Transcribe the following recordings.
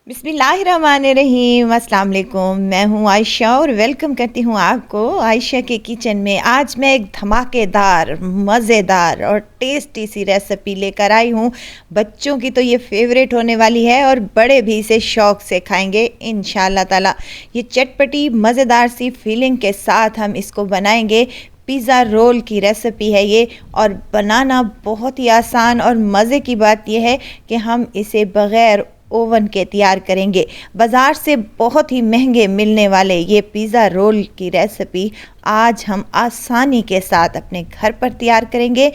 बिस्मिल्लाहिर्रहमानिर्रहीम अस्सलाम वालेकुम। मैं हूँ आयशा और वेलकम करती हूँ आपको आयशा के किचन में। आज मैं एक धमाकेदार मज़ेदार और टेस्टी सी रेसिपी लेकर आई हूँ। बच्चों की तो ये फेवरेट होने वाली है और बड़े भी इसे शौक़ से खाएंगे इंशाल्लाह ताला। ये चटपटी मज़ेदार सी फीलिंग के साथ हम इसको बनाएंगे। पिज़्ज़ा रोल की रेसिपी है ये और बनाना बहुत ही आसान और मज़े की बात यह है कि हम इसे बग़ैर ओवन के तैयार करेंगे। बाज़ार से बहुत ही महंगे मिलने वाले ये पिज़्ज़ा रोल की रेसिपी आज हम आसानी के साथ अपने घर पर तैयार करेंगे।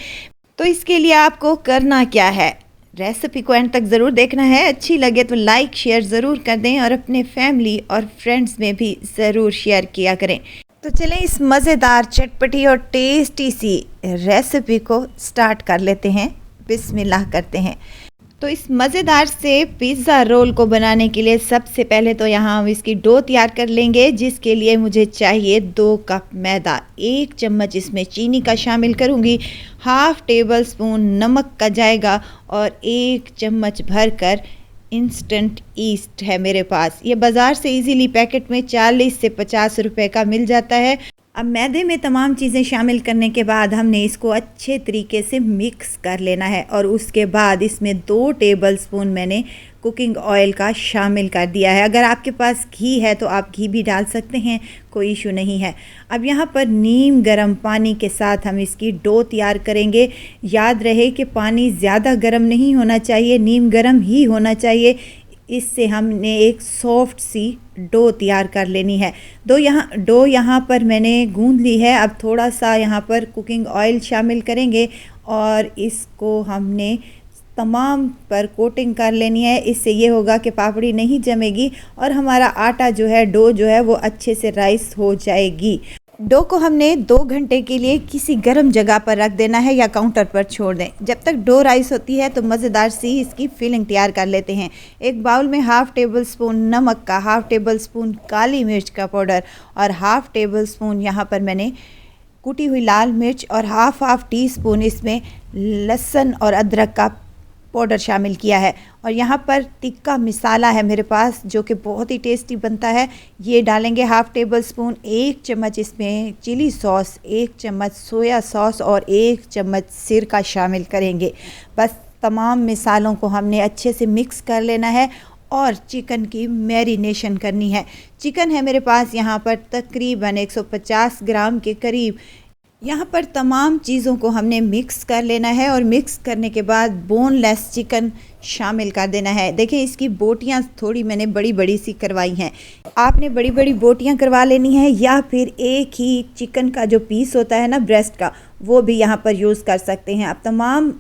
तो इसके लिए आपको करना क्या है, रेसिपी को एंड तक ज़रूर देखना है। अच्छी लगे तो लाइक शेयर ज़रूर कर दें और अपने फैमिली और फ्रेंड्स में भी ज़रूर शेयर किया करें। तो चलें इस मज़ेदार चटपटी और टेस्टी सी रेसिपी को स्टार्ट कर लेते हैं। बिस्मिल्लाह करते हैं। तो इस मज़ेदार से पिज़्ज़ा रोल को बनाने के लिए सबसे पहले तो यहाँ हम इसकी डो तैयार कर लेंगे, जिसके लिए मुझे चाहिए 2 कप मैदा, 1 चम्मच इसमें चीनी का शामिल करूँगी, हाफ़ टेबल स्पून नमक का जाएगा और 1 चम्मच भरकर इंस्टेंट ईस्ट है मेरे पास। ये बाज़ार से इजीली पैकेट में 40 से 50 रुपए का मिल जाता है। अब मैदे में तमाम चीज़ें शामिल करने के बाद हमने इसको अच्छे तरीके से मिक्स कर लेना है और उसके बाद इसमें 2 टेबलस्पून मैंने कुकिंग ऑयल का शामिल कर दिया है। अगर आपके पास घी है तो आप घी भी डाल सकते हैं, कोई इशू नहीं है। अब यहाँ पर नीम गर्म पानी के साथ हम इसकी डो तैयार करेंगे। याद रहे कि पानी ज़्यादा गर्म नहीं होना चाहिए, नीम गर्म ही होना चाहिए। इससे हमने एक सॉफ्ट सी डो तैयार कर लेनी है। डो यहाँ पर मैंने गूंद ली है। अब थोड़ा सा यहाँ पर कुकिंग ऑयल शामिल करेंगे और इसको हमने तमाम पर कोटिंग कर लेनी है। इससे ये होगा कि पापड़ी नहीं जमेगी और हमारा आटा जो है, डो जो है वो अच्छे से राइस हो जाएगी। डो को हमने 2 घंटे के लिए किसी गर्म जगह पर रख देना है या काउंटर पर छोड़ दें। जब तक डो राइस होती है तो मज़ेदार सी इसकी फिलिंग तैयार कर लेते हैं। एक बाउल में हाफ़ टेबल स्पून नमक का, हाफ़ टेबल स्पून काली मिर्च का पाउडर और हाफ़ टेबल स्पून यहाँ पर मैंने कुटी हुई लाल मिर्च और हाफ़ टी स्पून इसमें लहसुन और अदरक का पाउडर शामिल किया है। और यहाँ पर टिक्का मसाला है मेरे पास जो कि बहुत ही टेस्टी बनता है, ये डालेंगे हाफ़ टेबल स्पून। 1 चम्मच इसमें चिली सॉस, 1 चम्मच सोया सॉस और 1 चम्मच सिरका शामिल करेंगे। बस तमाम मसालों को हमने अच्छे से मिक्स कर लेना है और चिकन की मैरिनेशन करनी है। चिकन है मेरे पास यहाँ पर तकरीबन 150 ग्राम के करीब। यहाँ पर तमाम चीज़ों को हमने मिक्स कर लेना है और मिक्स करने के बाद बोनलेस चिकन शामिल कर देना है। देखें इसकी बोटियाँ थोड़ी मैंने बड़ी बड़ी सी करवाई हैं। आपने बड़ी बड़ी बोटियाँ करवा लेनी है या फिर एक ही चिकन का जो पीस होता है ना ब्रेस्ट का, वो भी यहाँ पर यूज़ कर सकते हैं। अब तमाम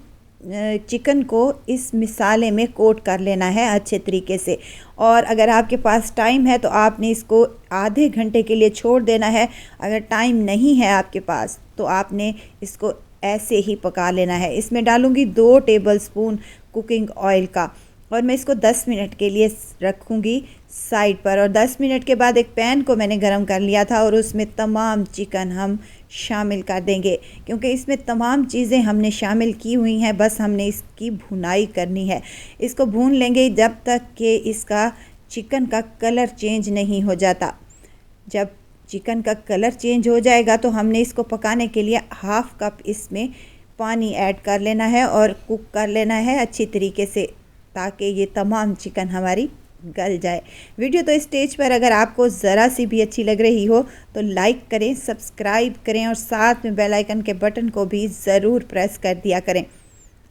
चिकन को इस मिसाले में कोट कर लेना है अच्छे तरीके से। और अगर आपके पास टाइम है तो आपने इसको आधे घंटे के लिए छोड़ देना है। अगर टाइम नहीं है आपके पास तो आपने इसको ऐसे ही पका लेना है। इसमें डालूँगी 2 टेबलस्पून कुकिंग ऑयल का और मैं इसको 10 मिनट के लिए रखूँगी साइड पर। और 10 मिनट के बाद एक पैन को मैंने गरम कर लिया था और उसमें तमाम चिकन हम शामिल कर देंगे, क्योंकि इसमें तमाम चीज़ें हमने शामिल की हुई हैं। बस हमने इसकी भुनाई करनी है। इसको भून लेंगे जब तक कि इसका चिकन का कलर चेंज नहीं हो जाता। जब चिकन का कलर चेंज हो जाएगा तो हमने इसको पकाने के लिए हाफ़ कप इसमें पानी ऐड कर लेना है और कुक कर लेना है अच्छी तरीके से, ताकि ये तमाम चिकन हमारी गल जाए। वीडियो तो इस स्टेज पर अगर आपको ज़रा सी भी अच्छी लग रही हो तो लाइक करें, सब्सक्राइब करें और साथ में बेल आइकन के बटन को भी ज़रूर प्रेस कर दिया करें,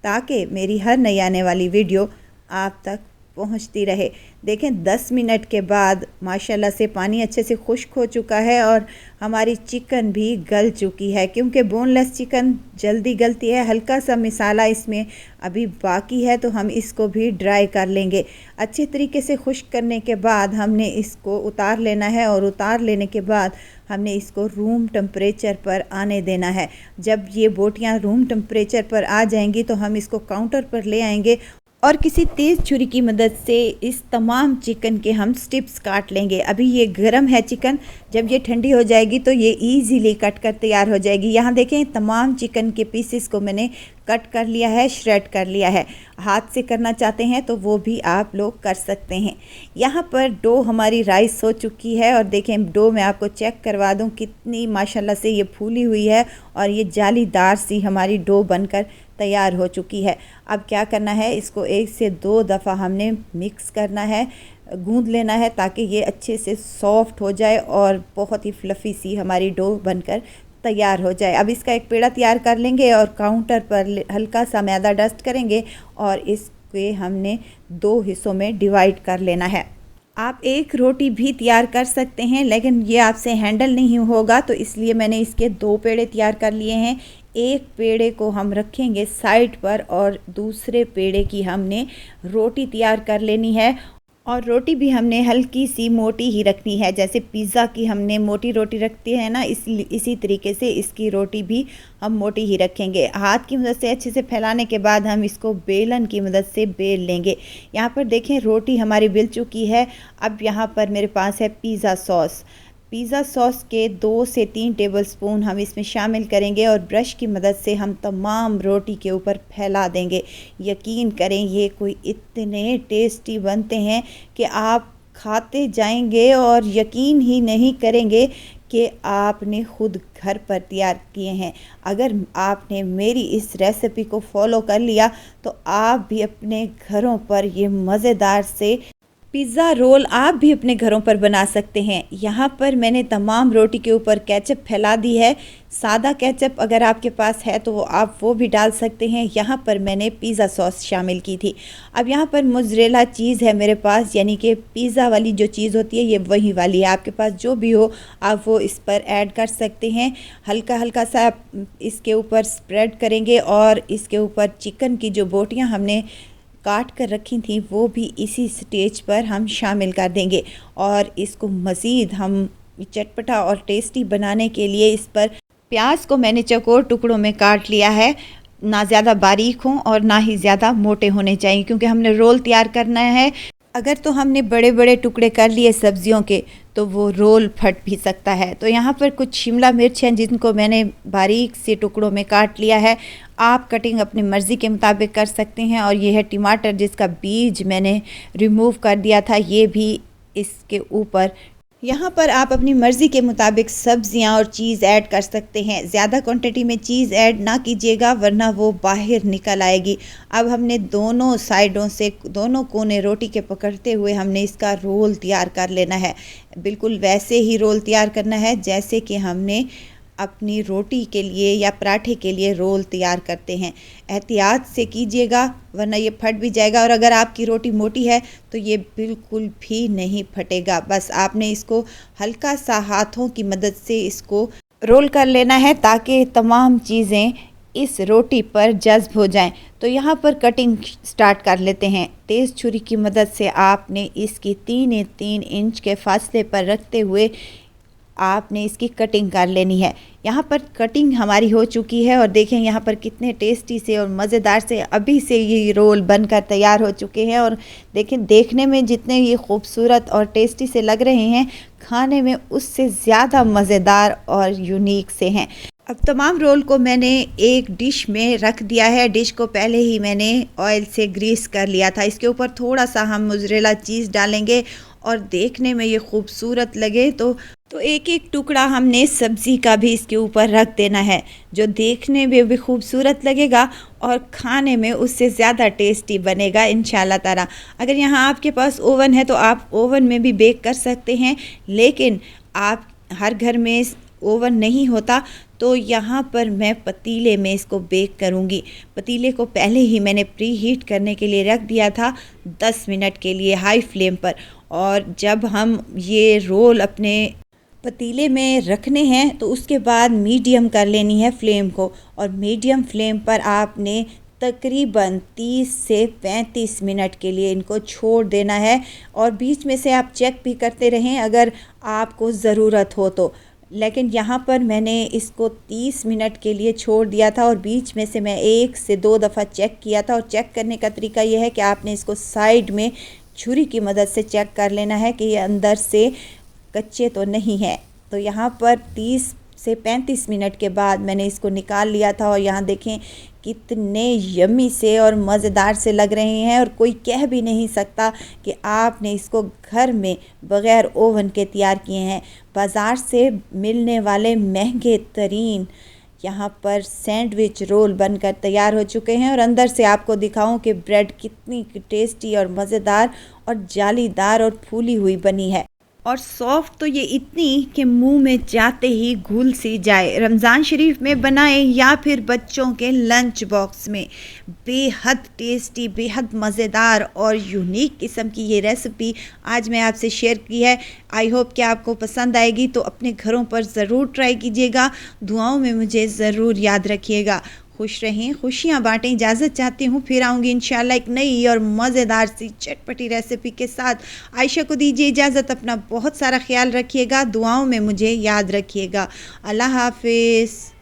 ताकि मेरी हर नई आने वाली वीडियो आप तक पहुंचती रहे। देखें 10 मिनट के बाद माशाल्लाह से पानी अच्छे से खुश्क हो चुका है और हमारी चिकन भी गल चुकी है, क्योंकि बोनलेस चिकन जल्दी गलती है। हल्का सा मसाला इसमें अभी बाकी है तो हम इसको भी ड्राई कर लेंगे। अच्छे तरीके से खुश्क करने के बाद हमने इसको उतार लेना है और उतार लेने के बाद हमने इसको रूम टेम्परेचर पर आने देना है। जब ये बोटियाँ रूम टेम्परेचर पर आ जाएंगी तो हम इसको काउंटर पर ले आएंगे और किसी तेज़ छुरी की मदद से इस तमाम चिकन के हम स्ट्रिप्स काट लेंगे। अभी ये गर्म है चिकन, जब ये ठंडी हो जाएगी तो ये इजीली कट कर तैयार हो जाएगी। यहाँ देखें तमाम चिकन के पीसेस को मैंने कट कर लिया है, श्रेड कर लिया है। हाथ से करना चाहते हैं तो वो भी आप लोग कर सकते हैं। यहाँ पर डो हमारी राइस हो चुकी है और देखें डो मैं आपको चेक करवा दूँ कितनी माशाल्लाह से ये फूली हुई है और ये जालीदार सी हमारी डो बनकर तैयार हो चुकी है। अब क्या करना है, इसको 1 से 2 दफ़ा हमने मिक्स करना है, गूंद लेना है ताकि ये अच्छे से सॉफ्ट हो जाए और बहुत ही फ्लफ़ी सी हमारी डो बनकर तैयार हो जाए। अब इसका एक पेड़ा तैयार कर लेंगे और काउंटर पर हल्का सा मैदा डस्ट करेंगे और इसके हमने 2 हिस्सों में डिवाइड कर लेना है। आप एक रोटी भी तैयार कर सकते हैं, लेकिन ये आपसे हैंडल नहीं होगा तो इसलिए मैंने इसके 2 पेड़े तैयार कर लिए हैं। एक पेड़े को हम रखेंगे साइड पर और दूसरे पेड़े की हमने रोटी तैयार कर लेनी है और रोटी भी हमने हल्की सी मोटी ही रखनी है। जैसे पिज़्ज़ा की हमने मोटी रोटी रखती है ना, इसी तरीके से इसकी रोटी भी हम मोटी ही रखेंगे। हाथ की मदद से अच्छे से फैलाने के बाद हम इसको बेलन की मदद से बेल लेंगे। यहाँ पर देखें रोटी हमारी बेल चुकी है। अब यहाँ पर मेरे पास है पिज़्ज़ा सॉस। पिज़्ज़ा सॉस के 2 से 3 टेबलस्पून हम इसमें शामिल करेंगे और ब्रश की मदद से हम तमाम रोटी के ऊपर फैला देंगे। यकीन करें ये कोई इतने टेस्टी बनते हैं कि आप खाते जाएंगे और यकीन ही नहीं करेंगे कि आपने ख़ुद घर पर तैयार किए हैं। अगर आपने मेरी इस रेसिपी को फॉलो कर लिया तो आप भी अपने घरों पर ये मज़ेदार से पिज़्ज़ा रोल आप भी अपने घरों पर बना सकते हैं। यहाँ पर मैंने तमाम रोटी के ऊपर केचप फैला दी है। सादा केचप अगर आपके पास है तो आप वो भी डाल सकते हैं। यहाँ पर मैंने पिज़्ज़ा सॉस शामिल की थी। अब यहाँ पर मोज़रेला चीज़ है मेरे पास, यानी कि पिज़्ज़ा वाली जो चीज़ होती है ये वही वाली है। आपके पास जो भी हो आप वो इस पर ऐड कर सकते हैं। हल्का हल्का सा इसके ऊपर स्प्रेड करेंगे और इसके ऊपर चिकन की जो बोटियाँ हमने काट कर रखी थी वो भी इसी स्टेज पर हम शामिल कर देंगे और इसको मज़ीद हम चटपटा और टेस्टी बनाने के लिए इस पर प्याज को मैंने चौकोर टुकड़ों में काट लिया है। ना ज़्यादा बारीक हों और ना ही ज़्यादा मोटे होने चाहिए क्योंकि हमने रोल तैयार करना है। अगर तो हमने बड़े बड़े टुकड़े कर लिए सब्जियों के तो वो रोल फट भी सकता है। तो यहाँ पर कुछ शिमला मिर्च हैं जिनको मैंने बारीक से टुकड़ों में काट लिया है। आप कटिंग अपनी मर्ज़ी के मुताबिक कर सकते हैं। और ये है टमाटर जिसका बीज मैंने रिमूव कर दिया था, ये भी इसके ऊपर। यहाँ पर आप अपनी मर्ज़ी के मुताबिक सब्ज़ियाँ और चीज़ ऐड कर सकते हैं। ज़्यादा क्वांटिटी में चीज़ ऐड ना कीजिएगा वरना वो बाहर निकल आएगी। अब हमने दोनों साइडों से दोनों कोने रोटी के पकड़ते हुए हमने इसका रोल तैयार कर लेना है। बिल्कुल वैसे ही रोल तैयार करना है जैसे कि हमने अपनी रोटी के लिए या पराठे के लिए रोल तैयार करते हैं। एहतियात से कीजिएगा वरना ये फट भी जाएगा और अगर आपकी रोटी मोटी है तो ये बिल्कुल भी नहीं फटेगा। बस आपने इसको हल्का सा हाथों की मदद से इसको रोल कर लेना है ताकि तमाम चीज़ें इस रोटी पर जज्ब हो जाएं। तो यहाँ पर कटिंग स्टार्ट कर लेते हैं। तेज़ छुरी की मदद से आपने इसकी 3 इंच के फासले पर रखते हुए आपने इसकी कटिंग कर लेनी है। यहाँ पर कटिंग हमारी हो चुकी है और देखें यहाँ पर कितने टेस्टी से और मज़ेदार से अभी से ये रोल बनकर तैयार हो चुके हैं। और देखें देखने में जितने ये खूबसूरत और टेस्टी से लग रहे हैं, खाने में उससे ज़्यादा मज़ेदार और यूनिक से हैं। अब तमाम रोल को मैंने एक डिश में रख दिया है। डिश को पहले ही मैंने ऑयल से ग्रीस कर लिया था। इसके ऊपर थोड़ा सा हम मोज़रेला चीज़ डालेंगे और देखने में ये खूबसूरत लगे तो एक एक टुकड़ा हमने सब्ज़ी का भी इसके ऊपर रख देना है, जो देखने में भी खूबसूरत लगेगा और खाने में उससे ज़्यादा टेस्टी बनेगा इंशाल्लाह ताला। अगर यहाँ आपके पास ओवन है तो आप ओवन में भी बेक कर सकते हैं, लेकिन आप हर घर में ओवन नहीं होता तो यहाँ पर मैं पतीले में इसको बेक करूँगी। पतीले को पहले ही मैंने प्री हीट करने के लिए रख दिया था 10 मिनट के लिए हाई फ्लेम पर। और जब हम ये रोल अपने पतीले में रखने हैं तो उसके बाद मीडियम कर लेनी है फ्लेम को और मीडियम फ्लेम पर आपने तकरीबन 30 से 35 मिनट के लिए इनको छोड़ देना है। और बीच में से आप चेक भी करते रहें अगर आपको ज़रूरत हो तो। लेकिन यहाँ पर मैंने इसको 30 मिनट के लिए छोड़ दिया था और बीच में से मैं 1 से 2 दफ़ा चेक किया था। और चेक करने का तरीका यह है कि आपने इसको साइड में छुरी की मदद से चेक कर लेना है कि ये अंदर से कच्चे तो नहीं है। तो यहाँ पर 30 से 35 मिनट के बाद मैंने इसको निकाल लिया था और यहाँ देखें कितने यम्मी से और मज़ेदार से लग रहे हैं और कोई कह भी नहीं सकता कि आपने इसको घर में बग़ैर ओवन के तैयार किए हैं। बाज़ार से मिलने वाले महंगे तरीन यहाँ पर सैंडविच रोल बनकर तैयार हो चुके हैं और अंदर से आपको दिखाऊं कि ब्रेड कितनी टेस्टी और मज़ेदार और जालीदार और फूली हुई बनी है और सॉफ्ट तो ये इतनी कि मुंह में जाते ही घुल सी जाए। रमज़ान शरीफ में बनाएं या फिर बच्चों के लंच बॉक्स में, बेहद टेस्टी, बेहद मज़ेदार और यूनिक किस्म की ये रेसिपी आज मैं आपसे शेयर की है। आई होप कि आपको पसंद आएगी, तो अपने घरों पर ज़रूर ट्राई कीजिएगा। दुआओं में मुझे ज़रूर याद रखिएगा। खुश रहें, खुशियाँ बाँटें। इजाज़त चाहती हूँ, फिर आऊँगी इंशाल्लाह एक नई और मज़ेदार सी चटपटी रेसिपी के साथ। आयशा को दीजिए इजाज़त, अपना बहुत सारा ख्याल रखिएगा, दुआओं में मुझे याद रखिएगा। अल्लाह हाफ़िज़।